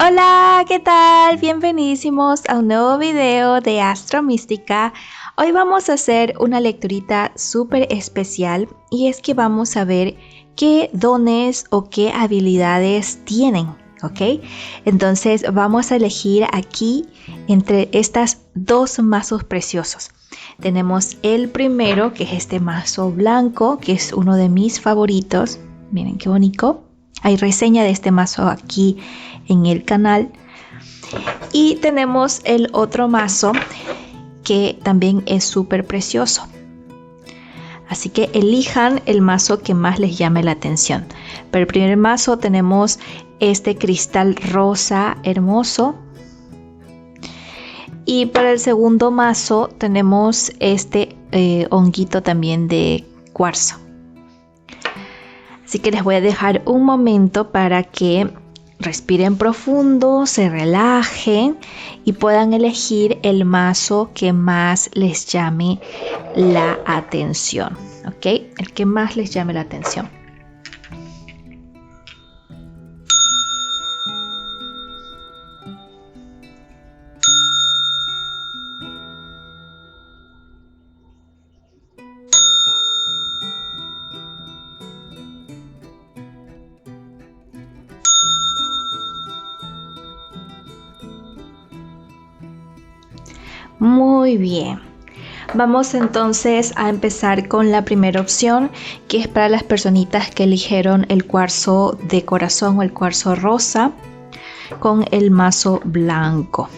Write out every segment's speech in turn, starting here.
Hola, ¿qué tal? Bienvenidísimos a un nuevo video de Astro Mística. Hoy vamos a hacer una lecturita súper especial y es que vamos a ver qué dones o qué habilidades tienen, ¿ok? Entonces vamos a elegir aquí entre estas dos mazos preciosos. Tenemos el primero, que es este mazo blanco, que es uno de mis favoritos. Miren qué bonito. Hay reseña de este mazo aquí en el canal. Y tenemos el otro mazo que también es súper precioso. Así que elijan el mazo que más les llame la atención. Para el primer mazo tenemos este cristal rosa hermoso. Y para el segundo mazo tenemos este honguito también de cuarzo. Así que les voy a dejar un momento para que respiren profundo, se relajen y puedan elegir el mazo que más les llame la atención, ¿ok? El que más les llame la atención. Muy bien. Vamos entonces a empezar con la primera opción, que es para las personitas que eligieron el cuarzo de corazón o el cuarzo rosa con el mazo blanco.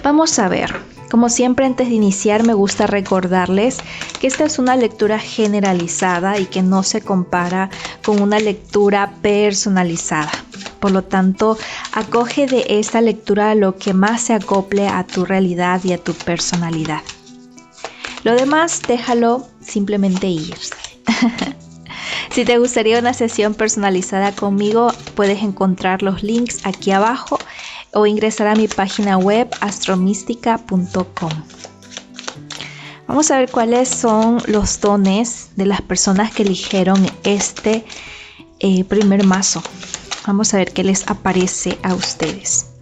Vamos a ver. Como siempre, antes de iniciar me gusta recordarles que esta es una lectura generalizada y que no se compara con una lectura personalizada. Por lo tanto, acoge de esta lectura lo que más se acople a tu realidad y a tu personalidad. Lo demás, déjalo simplemente ir. Si te gustaría una sesión personalizada conmigo, puedes encontrar los links aquí abajo o ingresar a mi página web astromística.com. Vamos a ver cuáles son los dones de las personas que eligieron este primer mazo. Vamos a ver qué les aparece a ustedes.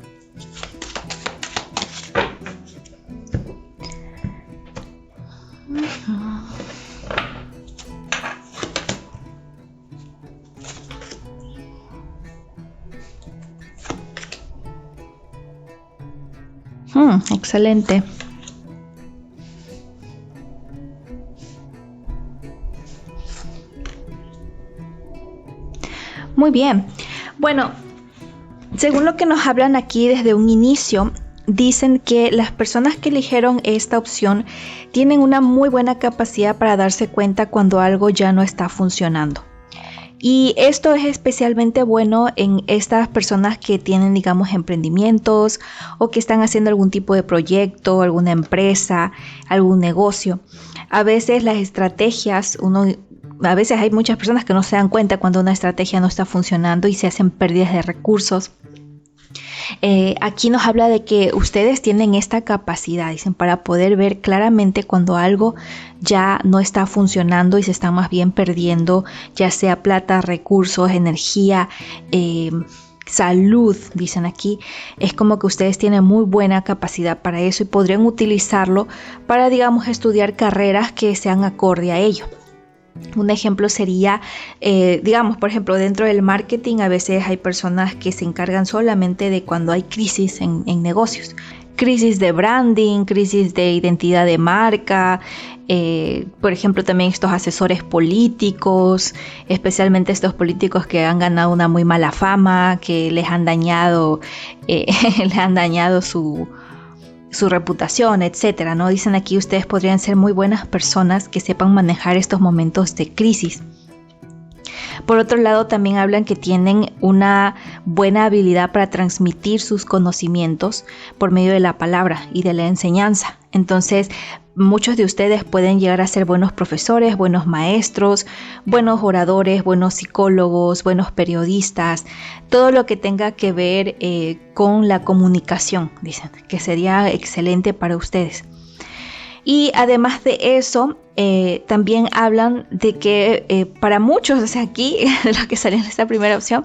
Excelente. Muy bien. Bueno, según lo que nos hablan aquí desde un inicio, dicen que las personas que eligieron esta opción tienen una muy buena capacidad para darse cuenta cuando algo ya no está funcionando. Y esto es especialmente bueno en estas personas que tienen, digamos, emprendimientos o que están haciendo algún tipo de proyecto, alguna empresa, algún negocio. A veces las estrategias, a veces hay muchas personas que no se dan cuenta cuando una estrategia no está funcionando y se hacen pérdidas de recursos. Aquí nos habla de que ustedes tienen esta capacidad, dicen, para poder ver claramente cuando algo ya no está funcionando y se está más bien perdiendo, ya sea plata, recursos, energía, salud, dicen aquí. Es como que ustedes tienen muy buena capacidad para eso y podrían utilizarlo para, digamos, estudiar carreras que sean acorde a ello. Un ejemplo sería, digamos, por ejemplo, dentro del marketing a veces hay personas que se encargan solamente de cuando hay crisis en negocios. Crisis de branding, crisis de identidad de marca, por ejemplo también estos asesores políticos, especialmente estos políticos que han ganado una muy mala fama, que les han dañado, su reputación, etcétera, ¿no? Dicen aquí ustedes podrían ser muy buenas personas que sepan manejar estos momentos de crisis. Por otro lado, también hablan que tienen una buena habilidad para transmitir sus conocimientos por medio de la palabra y de la enseñanza. Entonces, muchos de ustedes pueden llegar a ser buenos profesores, buenos maestros, buenos oradores, buenos psicólogos, buenos periodistas, todo lo que tenga que ver con la comunicación, dicen, que sería excelente para ustedes. Y además de eso, también hablan de que para muchos, o sea, aquí lo que sale en esta primera opción,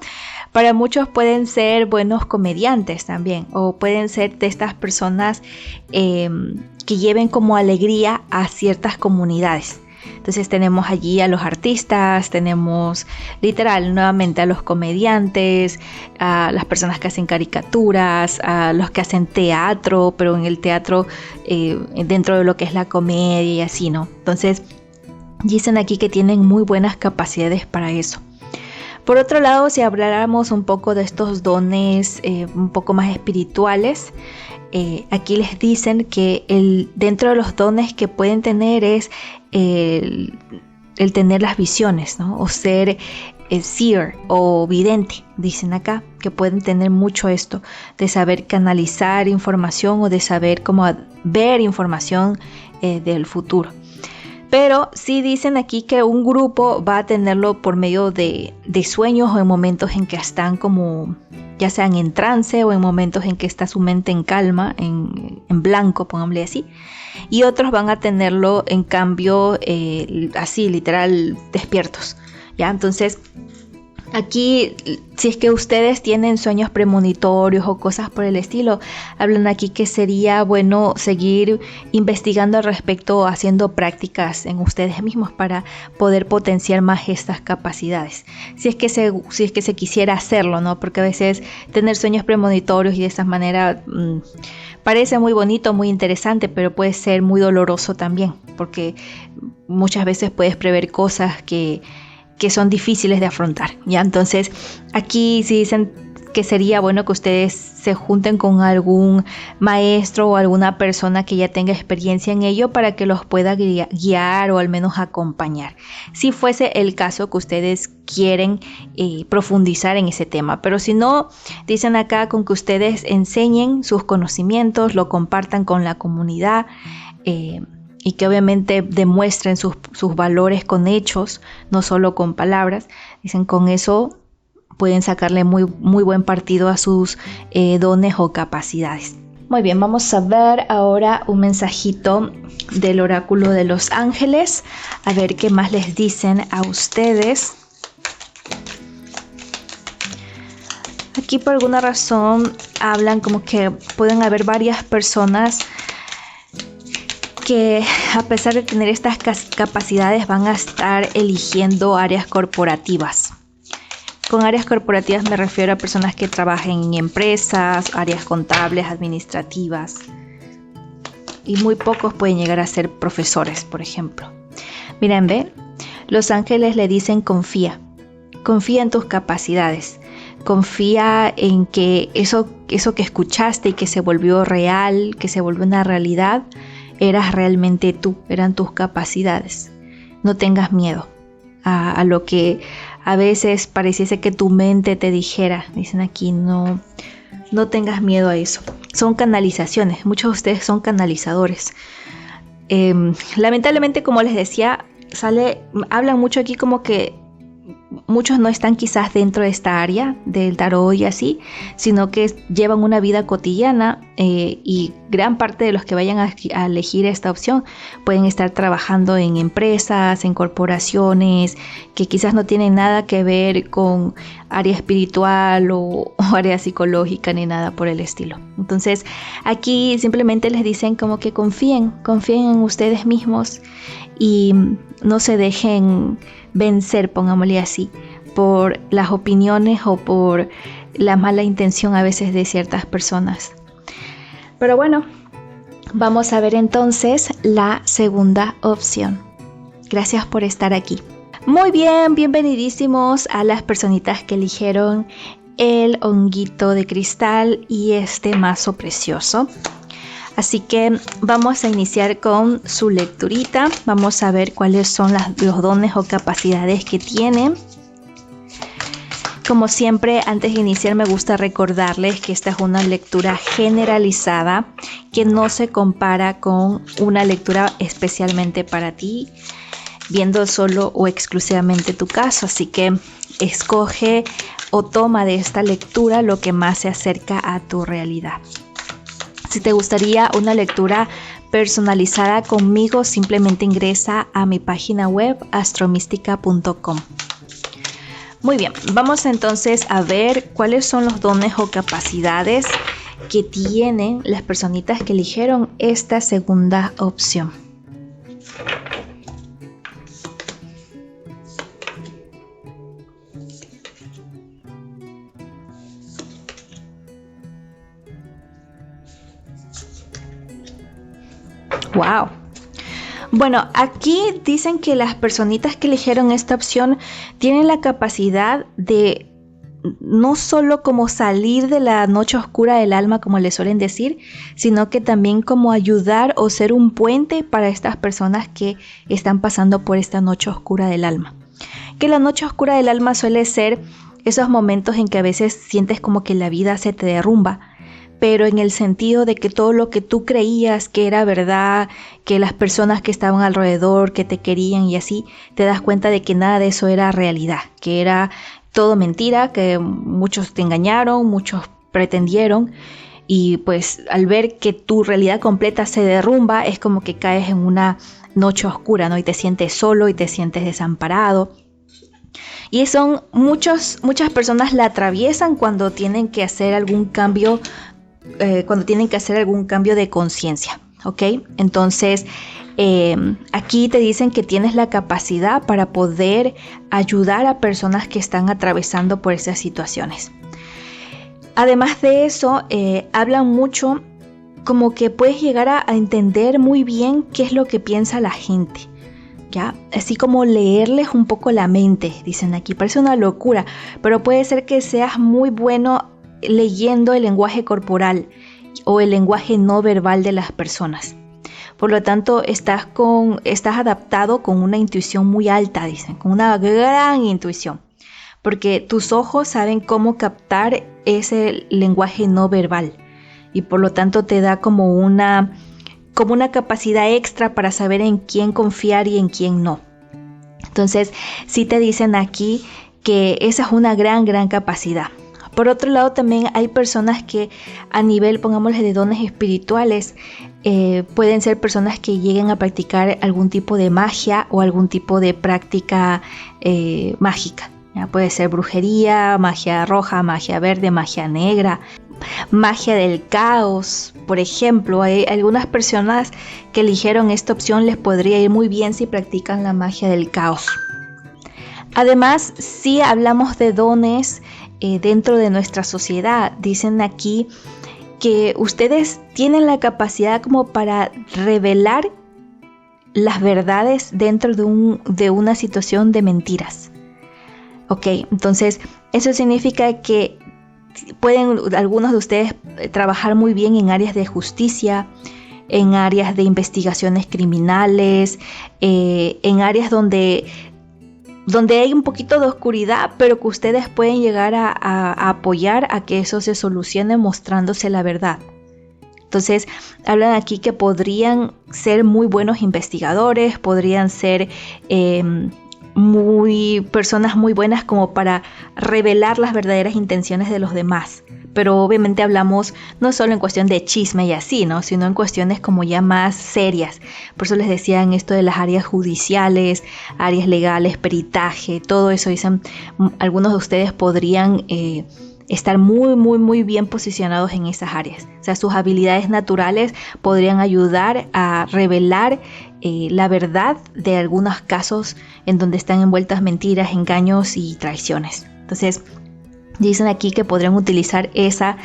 para muchos pueden ser buenos comediantes también, o pueden ser de estas personas que lleven como alegría a ciertas comunidades. Entonces tenemos allí a los artistas, tenemos literal nuevamente a los comediantes, a las personas que hacen caricaturas, a los que hacen teatro, pero en el teatro dentro de lo que es la comedia y así, ¿no? Entonces dicen aquí que tienen muy buenas capacidades para eso. Por otro lado, si habláramos un poco de estos dones un poco más espirituales, aquí les dicen que dentro de los dones que pueden tener es el tener las visiones, ¿no? O ser seer o vidente, dicen acá, que pueden tener mucho esto, de saber canalizar información o de saber cómo ver información del futuro. Pero sí dicen aquí que un grupo va a tenerlo por medio de sueños o en momentos en que están como, ya sean en trance o en momentos en que está su mente en calma, en blanco, pongámosle así. Y otros van a tenerlo en cambio así, literal, despiertos. ¿Ya? Entonces, aquí, si es que ustedes tienen sueños premonitorios o cosas por el estilo, hablan aquí que sería bueno seguir investigando al respecto, haciendo prácticas en ustedes mismos para poder potenciar más estas capacidades. Si es que se quisiera hacerlo, ¿no? Porque a veces tener sueños premonitorios y de esa manera parece muy bonito, muy interesante, pero puede ser muy doloroso también, porque muchas veces puedes prever cosas que son difíciles de afrontar, ¿ya? Entonces, aquí sí dicen que sería bueno que ustedes se junten con algún maestro o alguna persona que ya tenga experiencia en ello para que los pueda guiar o al menos acompañar. Si fuese el caso que ustedes quieren profundizar en ese tema, pero si no, dicen acá con que ustedes enseñen sus conocimientos, lo compartan con la comunidad, y que obviamente demuestren sus valores con hechos, no solo con palabras. Dicen, con eso pueden sacarle muy, muy buen partido a sus dones o capacidades. Muy bien, vamos a ver ahora un mensajito del oráculo de los ángeles, a ver qué más les dicen a ustedes. Aquí por alguna razón hablan como que pueden haber varias personas que a pesar de tener estas capacidades van a estar eligiendo áreas corporativas. Con áreas corporativas me refiero a personas que trabajen en empresas, áreas contables, administrativas. Y muy pocos pueden llegar a ser profesores, por ejemplo. Miren, ¿ven? Los ángeles le dicen confía. Confía en tus capacidades. Confía en que eso que escuchaste y que se volvió real, que se volvió una realidad, eras realmente tú, eran tus capacidades. No tengas miedo a lo que a veces pareciese que tu mente te dijera. Dicen aquí, no tengas miedo a eso. Son canalizaciones, muchos de ustedes son canalizadores. Lamentablemente, como les decía, hablan mucho aquí como que muchos no están quizás dentro de esta área del tarot y así, sino que llevan una vida cotidiana y gran parte de los que vayan a elegir esta opción pueden estar trabajando en empresas, en corporaciones que quizás no tienen nada que ver con área espiritual o área psicológica ni nada por el estilo. Entonces aquí simplemente les dicen como que confíen en ustedes mismos y no se dejen vencer, pongámosle así, por las opiniones o por la mala intención a veces de ciertas personas. Pero bueno, vamos a ver entonces la segunda opción. Gracias por estar aquí. Muy bien, bienvenidísimos a las personitas que eligieron el honguito de cristal y este mazo precioso. Así que vamos a iniciar con su lecturita. Vamos a ver cuáles son los dones o capacidades que tienen. Como siempre, antes de iniciar me gusta recordarles que esta es una lectura generalizada que no se compara con una lectura especialmente para ti, viendo solo o exclusivamente tu caso. Así que escoge o toma de esta lectura lo que más se acerca a tu realidad. Si te gustaría una lectura personalizada conmigo, simplemente ingresa a mi página web astromística.com. Muy bien, vamos entonces a ver cuáles son los dones o capacidades que tienen las personitas que eligieron esta segunda opción. Wow. Bueno, aquí dicen que las personitas que eligieron esta opción tienen la capacidad de no solo como salir de la noche oscura del alma, como le suelen decir, sino que también como ayudar o ser un puente para estas personas que están pasando por esta noche oscura del alma. Que la noche oscura del alma suele ser esos momentos en que a veces sientes como que la vida se te derrumba, pero en el sentido de que todo lo que tú creías que era verdad, que las personas que estaban alrededor, que te querían y así, te das cuenta de que nada de eso era realidad, que era todo mentira, que muchos te engañaron, muchos pretendieron, y pues al ver que tu realidad completa se derrumba, es como que caes en una noche oscura, ¿no? Y te sientes solo y te sientes desamparado. Y son muchas personas la atraviesan cuando tienen que hacer algún cambio, de conciencia, ¿ok? Entonces, aquí te dicen que tienes la capacidad para poder ayudar a personas que están atravesando por esas situaciones. Además de eso, hablan mucho como que puedes llegar a entender muy bien qué es lo que piensa la gente, ¿ya? Así como leerles un poco la mente, dicen aquí. Parece una locura, pero puede ser que seas muy bueno leyendo el lenguaje corporal o el lenguaje no verbal de las personas. Por lo tanto, estás adaptado con una intuición muy alta, dicen, con una gran intuición, porque tus ojos saben cómo captar ese lenguaje no verbal y por lo tanto te da como una capacidad extra para saber en quién confiar y en quién no. Entonces, sí te dicen aquí que esa es una gran capacidad. Por otro lado, también hay personas que a nivel, pongámosle, de dones espirituales, pueden ser personas que lleguen a practicar algún tipo de magia o algún tipo de práctica mágica. ¿Ya? Puede ser brujería, magia roja, magia verde, magia negra, magia del caos. Por ejemplo, hay algunas personas que eligieron esta opción, les podría ir muy bien si practican la magia del caos. Además, si hablamos de dones dentro de nuestra sociedad, dicen aquí que ustedes tienen la capacidad como para revelar las verdades dentro de una situación de mentiras. Ok, entonces eso significa que pueden algunos de ustedes trabajar muy bien en áreas de justicia, en áreas de investigaciones criminales, en áreas donde hay un poquito de oscuridad, pero que ustedes pueden llegar a apoyar a que eso se solucione mostrándose la verdad. Entonces, hablan aquí que podrían ser muy buenos investigadores, podrían ser personas muy buenas como para revelar las verdaderas intenciones de los demás. Pero obviamente hablamos no solo en cuestión de chisme y así, ¿no? Sino en cuestiones como ya más serias. Por eso les decía en esto de las áreas judiciales, áreas legales, peritaje, todo eso. Dicen, algunos de ustedes podrían estar muy bien posicionados en esas áreas. O sea, sus habilidades naturales podrían ayudar a revelar la verdad de algunos casos en donde están envueltas mentiras, engaños y traiciones. Entonces, dicen aquí que podrían utilizar esas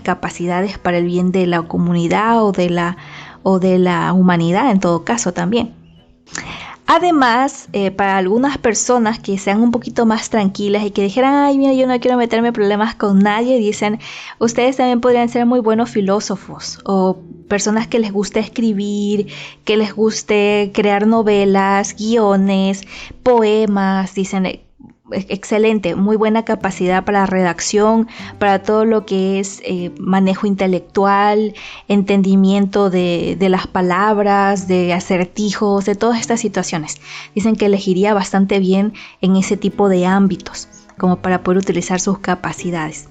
capacidades para el bien de la comunidad o de la humanidad en todo caso también. Además, para algunas personas que sean un poquito más tranquilas y que dijeran, ay, mira, yo no quiero meterme en problemas con nadie, dicen, ustedes también podrían ser muy buenos filósofos o personas que les guste escribir, que les guste crear novelas, guiones, poemas, dicen, excelente, muy buena capacidad para redacción, para todo lo que es manejo intelectual, entendimiento de las palabras, de acertijos, de todas estas situaciones. Dicen que les iría bastante bien en ese tipo de ámbitos, como para poder utilizar sus capacidades.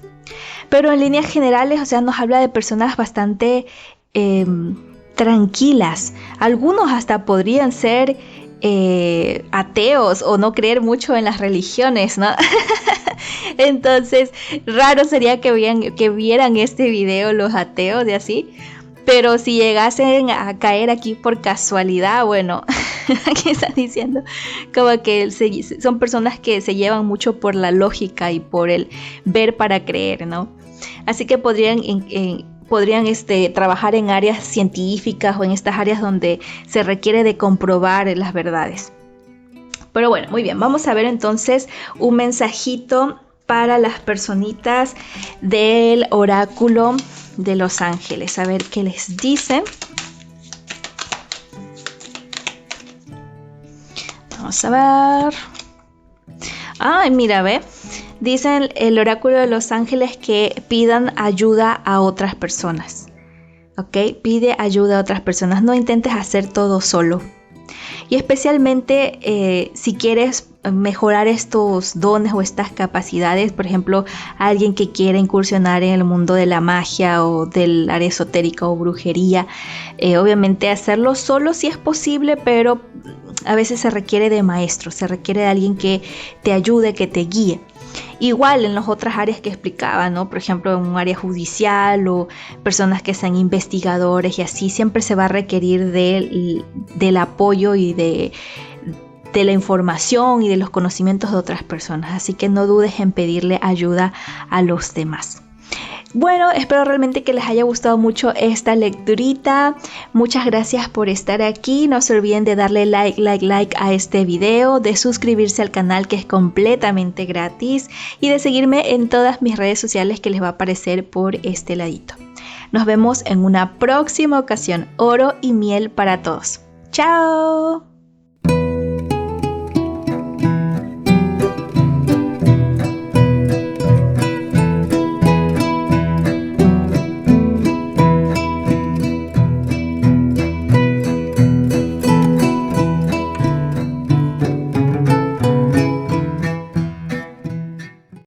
Pero en líneas generales, o sea, nos habla de personas bastante tranquilas. Algunos hasta podrían ser ateos o no creer mucho en las religiones, ¿no? Entonces, raro sería que vieran este video los ateos de así. Pero si llegasen a caer aquí por casualidad, bueno, aquí están diciendo como que son personas que se llevan mucho por la lógica y por el ver para creer, ¿no? Así que podrían trabajar en áreas científicas o en estas áreas donde se requiere de comprobar las verdades. Pero bueno, muy bien, vamos a ver entonces un mensajito para las personitas del oráculo de los ángeles. A ver qué les dicen. Vamos a ver. Ay, mira, ve. Dicen el oráculo de los ángeles que pidan ayuda a otras personas. ¿Ok? Pide ayuda a otras personas. No intentes hacer todo solo. Y especialmente si quieres mejorar estos dones o estas capacidades, por ejemplo, alguien que quiera incursionar en el mundo de la magia o del área esotérica o brujería, obviamente hacerlo solo si es posible, pero a veces se requiere de maestros, se requiere de alguien que te ayude, que te guíe. Igual en las otras áreas que explicaba, ¿no? Por ejemplo, en un área judicial o personas que sean investigadores y así, siempre se va a requerir del apoyo y de la información y de los conocimientos de otras personas. Así que no dudes en pedirle ayuda a los demás. Bueno, espero realmente que les haya gustado mucho esta lecturita. Muchas gracias por estar aquí. No se olviden de darle like a este video, de suscribirse al canal que es completamente gratis y de seguirme en todas mis redes sociales que les va a aparecer por este ladito. Nos vemos en una próxima ocasión. Oro y miel para todos. ¡Chao!